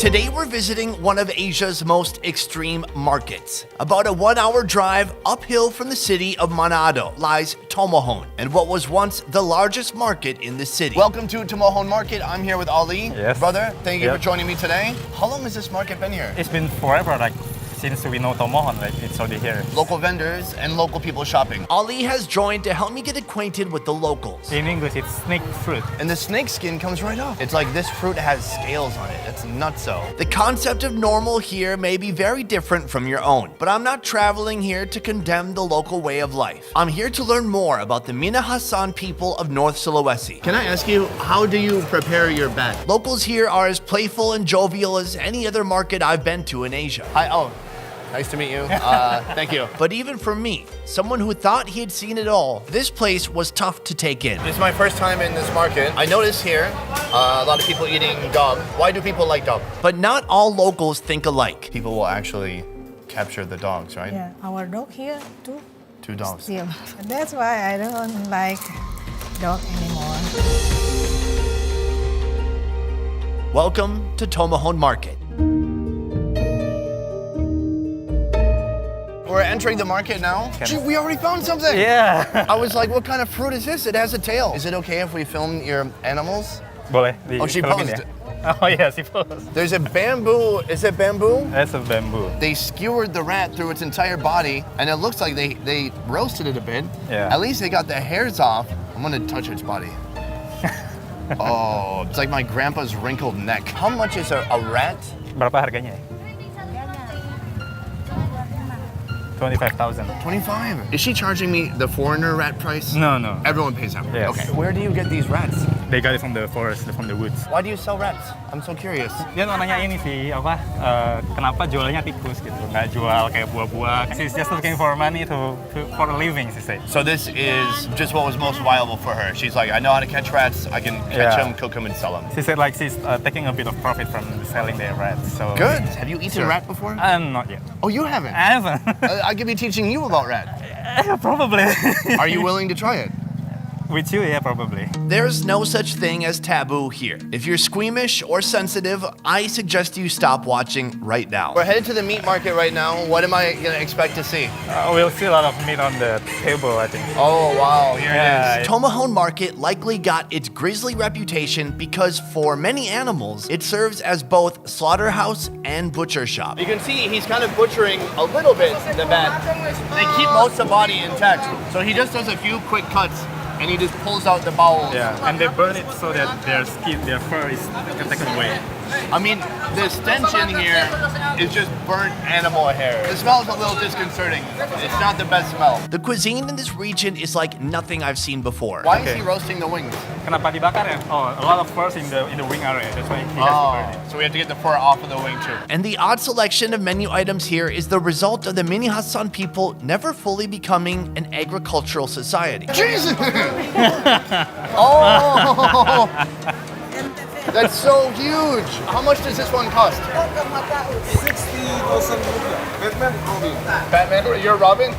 Today we're visiting one of Asia's most extreme markets. About a 1-hour drive uphill from the city of Manado lies Tomohon, and what was once the largest market in the city. Welcome to Tomohon Market. I'm here with Ali. Yes. Brother, thank you for joining me today. How long has this market been here? It's been forever, like since we know Tomohon, like it's already here. Local vendors and local people shopping. Ali has joined to help me get acquainted with the locals. In English, it's snake fruit. And the snake skin comes right off. It's like this fruit has scales on it. It's nutso. The concept of normal here may be very different from your own, but I'm not traveling here to condemn the local way of life. I'm here to learn more about the Minahasan people of North Sulawesi. Can I ask you, how do you prepare your bat? Locals here are as playful and jovial as any other market I've been to in Asia. Nice to meet you. Thank you. But even for me, someone who thought he had seen it all, this place was tough to take in. This is my first time in this market. I noticed here a lot of people eating dog. Why do people like dog? But not all locals think alike. People will actually capture the dogs, right? Yeah, our dog here too. 2 dogs. Still. That's why I don't like dog anymore. Welcome to Tomohon Market. We're entering the market now. Gee, we already found something. Yeah. I was like, what kind of fruit is this? It has a tail. Is it okay if we film your animals? Boleh. Oh, she posed. Oh yeah, she posed. There's a bamboo. Is it bamboo? That's a bamboo. They skewered the rat through its entire body, and it looks like they roasted it a bit. Yeah. At least they got the hairs off. I'm gonna touch its body. Oh, it's like my grandpa's wrinkled neck. How much is a rat? Berapa harganya? 25,000. 25. Is she charging me the foreigner rat price? No, no. Everyone pays that. Yes. Okay. Where do you get these rats? They got it from the forest, from the woods. Why do you sell rats? I'm so curious. Dia nanya ini sih, kenapa jualnya tikus gitu, nggak jual kayak buah-buah. She's just looking for money for a living, she said. So this is just what was most viable for her. She's like, I know how to catch rats. I can catch them, cook them, and sell them. She said like she's taking a bit of profit from selling their rats. So Good. Have you eaten rat before? Not yet. Oh, you haven't? I haven't. I could be teaching you about rat. Probably. Are you willing to try it? With you, yeah, probably. There's no such thing as taboo here. If you're squeamish or sensitive, I suggest you stop watching right now. We're headed to the meat market right now. What am I gonna expect to see? We'll see a lot of meat on the table, I think. Oh, wow, here it is. Yeah. Tomohon Market likely got its grisly reputation because for many animals, it serves as both slaughterhouse and butcher shop. You can see he's kind of butchering a little bit the bat. They keep most of the body intact, so he just does a few quick cuts and he just pulls out the bowels. Yeah, and they burn it so that their skin, their fur is taken away. I mean, the stench in here is just burnt animal hair. The smell is a little disconcerting. It's not the best smell. The cuisine in this region is like nothing I've seen before. Why is he roasting the wings? Kenapa dibakar ya? Oh, a lot of fur in the wing area. That's why he has to burn it. So we have to get the fur off of the wing too. And the odd selection of menu items here is the result of the Minahasan people never fully becoming an agricultural society. Jesus! Oh! That's so huge. How much does this one cost? 60,000 Batman, Robin. Batman, you're Robin?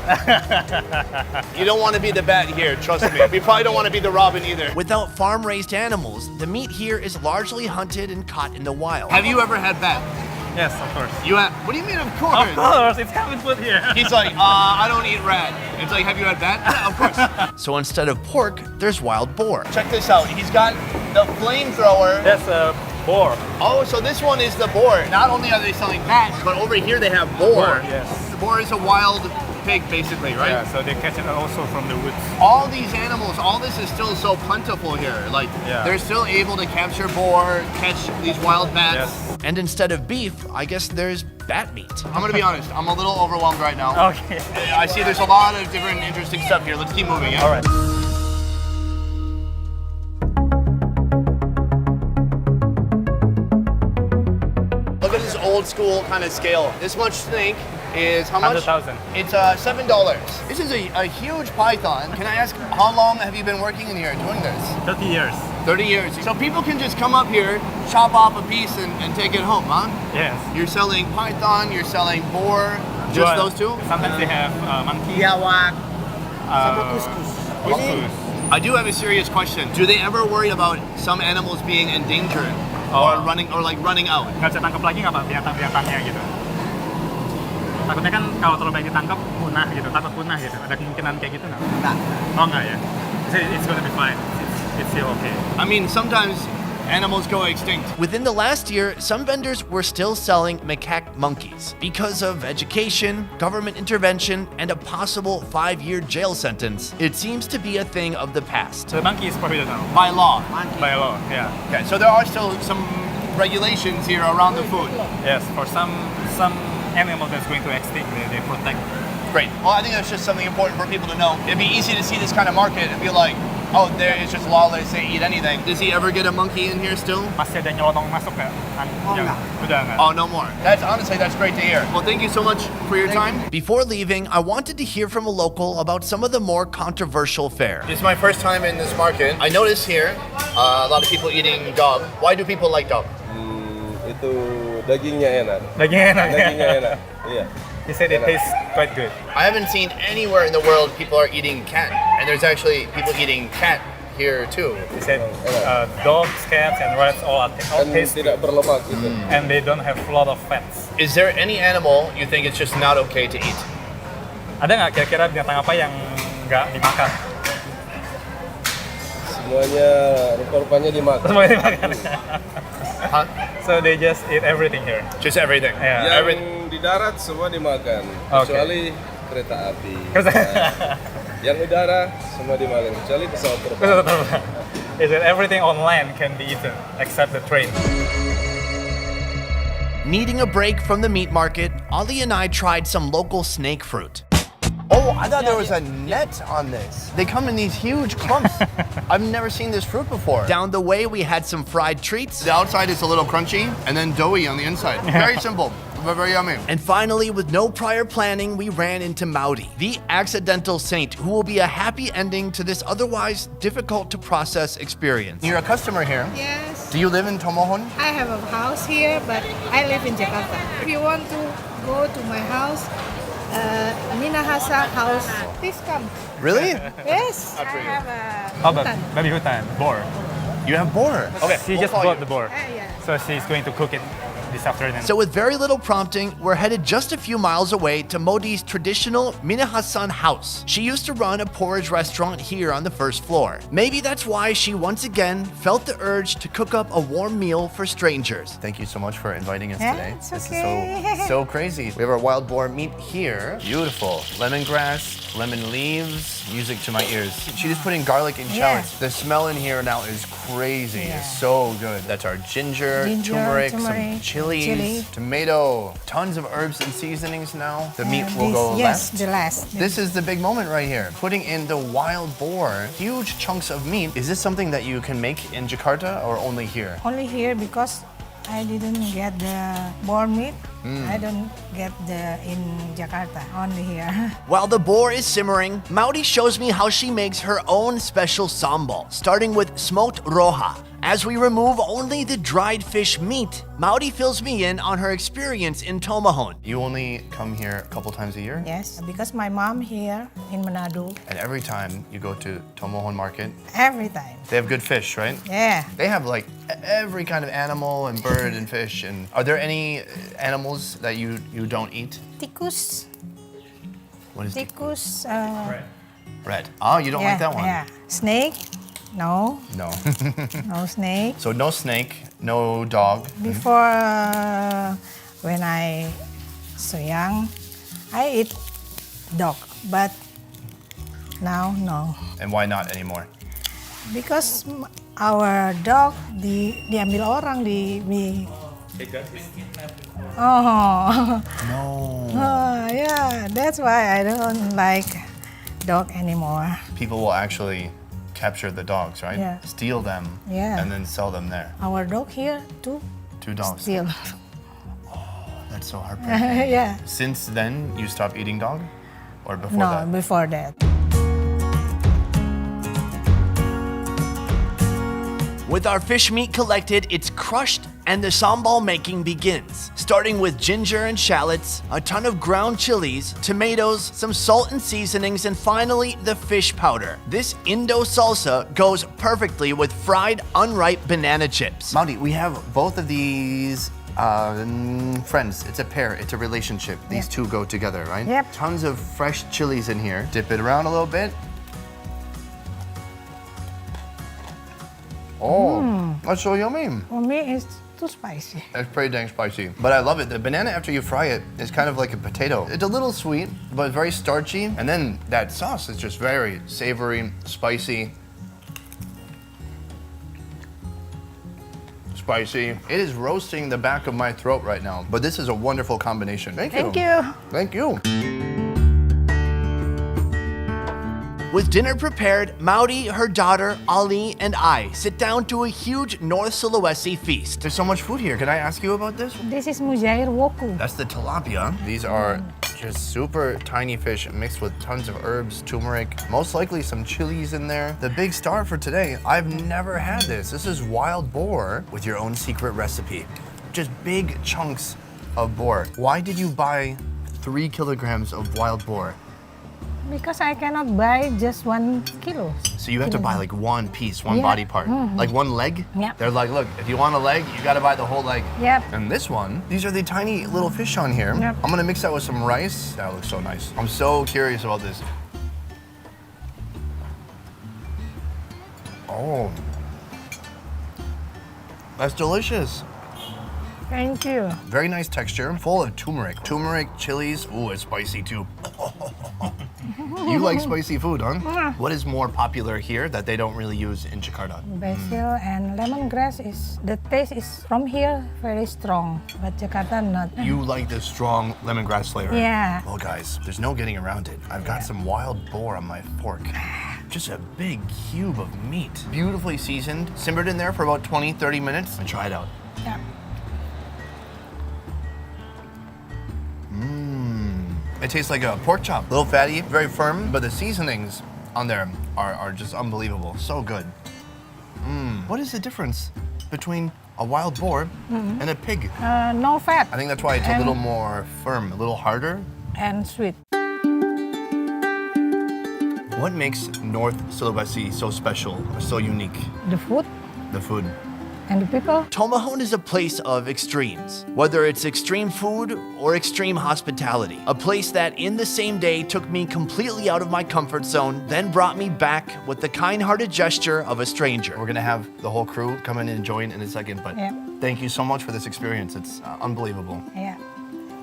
You don't want to be the bat here, trust me. We probably don't want to be the Robin either. Without farm-raised animals, the meat here is largely hunted and caught in the wild. Have you ever had bat? Yes, of course. You have? What do you mean, of course? Of course, it's common food here. He's like, I don't eat rat. It's like, have you had bat? Yeah, of course. So instead of pork, there's wild boar. Check this out. He's got the flamethrower. That's a boar. Oh, so this one is the boar. Not only are they selling bat, but over here they have boar. Yes. The boar is a wild pig, basically, right? Yeah, so they catch it also from the woods. All these animals, all this is still so plentiful here. Like, they're still able to capture boar, catch these wild bats. Yes. And instead of beef, I guess there's bat meat. I'm gonna be honest, I'm a little overwhelmed right now. Okay. I see there's a lot of different interesting stuff here. Let's keep moving, yeah? All right. Look at this old school kind of scale. This much snake is how much? 100,000. It's $7. This is a huge python. Can I ask, how long have you been working in here doing this? 30 years. 30 years. So people can just come up here, chop off a piece and take it home, huh? Yes. You're selling python, you're selling boar, just those two? Sometimes they have monkey. Couscous. I do have a serious question. Do they ever worry about some animals being endangered? or running out. Nggak bisa tangkap lagi nggak Pak binatang-binatangnya gitu? Takutnya kan kalau terlalu banyak ditangkap punah gitu, takut punah gitu. Ada kemungkinan kayak gitu nggak? Enggak. Oh nggak ya? It's gonna be fine. It's still okay. I mean, sometimes animals go extinct. Within the last year, some vendors were still selling macaque monkeys. Because of education, government intervention, and a possible 5-year jail sentence, it seems to be a thing of the past. So the monkey is prohibited now. By law. By law, yeah. Okay, so there are still some regulations here around the food. Yes, for some animal that's going to extinct, they protect. Great. Well, I think that's just something important for people to know. It'd be easy to see this kind of market and be like, oh, there it's just lawless, they eat anything. Does he ever get a monkey in here still? Masih ada nyelonong masuk nggak? Enggak. Udah nggak? Oh, no more. That's great to hear. Well, thank you so much for your time. Before leaving, I wanted to hear from a local about some of the more controversial fare. This is my first time in this market. I notice here a lot of people eating dog. Why do people like dog? Itu dagingnya enak. Dagingnya enak. Dagingnya enak. Iya. He said it tastes quite good. I haven't seen anywhere in the world people are eating cat, and there's actually people eating cat here too. He said dogs, cats, and rats all Kan taste tidak berlemak gitu. and they don't have a lot of fats. Is there any animal you think it's just not okay to eat? Ada nggak kira-kira binatang apa yang nggak dimakan? Semuanya rupa-rupanya dimakan. Semuanya dimakan. Huh? So they just eat everything here. Just everything. Yeah. Yang di darat semua dimakan, kecuali kereta api. Yang udara semua dimakan, kecuali pesawat terbang. Is that everything on land can be eaten except the train? Needing a break from the meat market, Ali and I tried some local snake fruit. Oh, I thought there was a net on this. They come in these huge clumps. I've never seen this fruit before. Down the way, we had some fried treats. The outside is a little crunchy and then doughy on the inside. Very simple, but very yummy. And finally, with no prior planning, we ran into Maudi, the accidental saint who will be a happy ending to this otherwise difficult to process experience. You're a customer here. Yes. Do you live in Tomohon? I have a house here, but I live in Jakarta. If you want to go to my house, Minahasa house, please come. Really? Yes, I have a Oh, but hutan. baby hutan, boar. You have boar. Okay, She we'll just call bought you. the boar, Yeah. so she's going to cook it this afternoon. So with very little prompting, we're headed just a few miles away to Modi's traditional Minahasan house. She used to run a porridge restaurant here on the first floor. Maybe that's why she once again felt the urge to cook up a warm meal for strangers. Thank you so much for inviting us Yeah, today. it's This okay. is so crazy. We have our wild boar meat here. Beautiful. Lemongrass, lemon leaves, music to my ears. She's just putting garlic in Yeah. shallots. The smell in here now is crazy. Yeah. It's so good. That's our ginger, turmeric, some chilies, chili. tomato, tons of herbs and seasonings now. The meat will go Yes, last. the last. This is the big moment right here. Putting in the wild boar, huge chunks of meat. Is this something that you can make in Jakarta or only here? Only here because I didn't get the boar meat. I don't get the in Jakarta. Only here. While the boar is simmering, Maudi shows me how she makes her own special sambal, starting with smoked roja. As we remove only the dried fish meat, Maudi fills me in on her experience in Tomohon. You only come here a couple times a year? Yes, because my mom here in Manado And every time you go to Tomohon Market, every time. they have good fish, right? Yeah. They have like every kind of animal and bird and fish. And are there any animals that you don't eat? Tikus. What is Tikus. red? Oh, you don't like that one? Yeah. Snake. No. No. No snake. So no snake, no dog. Before when I so young, I eat dog, but now no, And why not anymore? because our dog diambil orang di oh No. yeah, that's why I don't like dog anymore. People will actually capture the dogs, right? Yeah. Steal them Yeah. and then sell them there. Our dog here too 2 dogs. still. That's so heartbreaking. Yeah. Since then, you stopped eating dog? Or before No, that? before that. With our fish meat collected, it's crushed, and the sambal making begins, starting with ginger and shallots, a ton of ground chilies, tomatoes, some salt and seasonings, and finally the fish powder. This Indo salsa goes perfectly with fried unripe banana chips. Maudi, we have both of these friends. It's a pair, it's a relationship. These two go together, right? Yep. Tons of fresh chilies in here. Dip it around a little bit. Oh, that's so yummy. For me, it's too spicy. It's pretty dang spicy. But I love it. The banana, after you fry it, is kind of like a potato. It's a little sweet, but very starchy. And then that sauce is just very savory, spicy. Spicy. It is roasting the back of my throat right now. But this is a wonderful combination. Thank you. Thank you. Thank you. With dinner prepared, Maudi, her daughter, Ali, and I sit down to a huge North Sulawesi feast. There's so much food here. Can I ask you about this? This is mujair woku. That's the tilapia. These are just super tiny fish mixed with tons of herbs, turmeric, most likely some chilies in there. The big star for today, I've never had this. This is wild boar with your own secret recipe. Just big chunks of boar. Why did you buy 3 kilograms of wild boar? Because I cannot buy just 1 kilo. So you have to buy like one piece, one Yeah. body part. Like one leg? Yep. They're like, look, if you want a leg, you gotta buy the whole leg. Yep. And this one, these are the tiny little fish on here. Yep. I'm gonna mix that with some rice. That looks so nice. I'm so curious about this. Oh. That's delicious. Thank you. Very nice texture, full of turmeric. Turmeric, chilies, ooh, it's spicy too. You like spicy food, huh? What is more popular here that they don't really use in Jakarta? Basil and lemongrass is, the taste is from here very strong, but Jakarta not. You like the strong lemongrass flavor? Yeah. Well, guys, there's no getting around it. I've got some wild boar on my fork. Just a big cube of meat. Beautifully seasoned, simmered in there for about 20, 30 minutes. And try it out. Yeah. It tastes like a pork chop. A little fatty, very firm, but the seasonings on there are just unbelievable. So good. What is the difference between a wild boar and a pig? No fat I think that's why it's a little more firm, a little harder. and sweet. What makes North Sulawesi so special, or so unique? The food The food. and the people. Tomahon is a place of extremes, whether it's extreme food or extreme hospitality. A place that in the same day took me completely out of my comfort zone, then brought me back with the kind-hearted gesture of a stranger. We're gonna have the whole crew come in and join in a second, but Yeah. thank you so much for this experience. It's unbelievable. Yeah.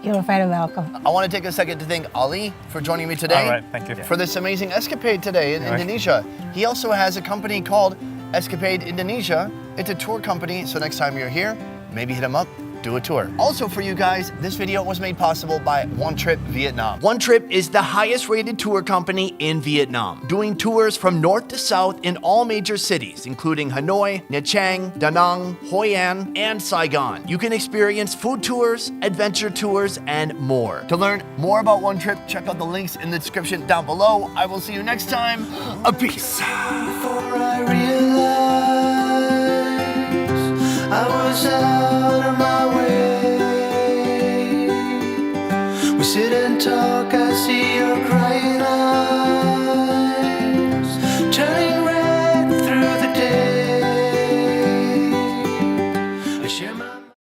You're very welcome. I want to take a second to thank Ali for joining me today. All right, thank you. For this amazing escapade today in All right. Indonesia. He also has a company called Escapade Indonesia. It's a tour company, so next time you're here, maybe hit him up, do a tour. Also for you guys, this video was made possible by One Trip Vietnam. One Trip is the highest rated tour company in Vietnam, doing tours from north to south in all major cities, including Hanoi, Nha Trang, Da Nang, Hoi An, and Saigon. You can experience food tours, adventure tours, and more. To learn more about One Trip, check out the links in the description down below. I will see you next time. A peace. Before I realized I was out of my way, we sit and talk, I see you're crying out.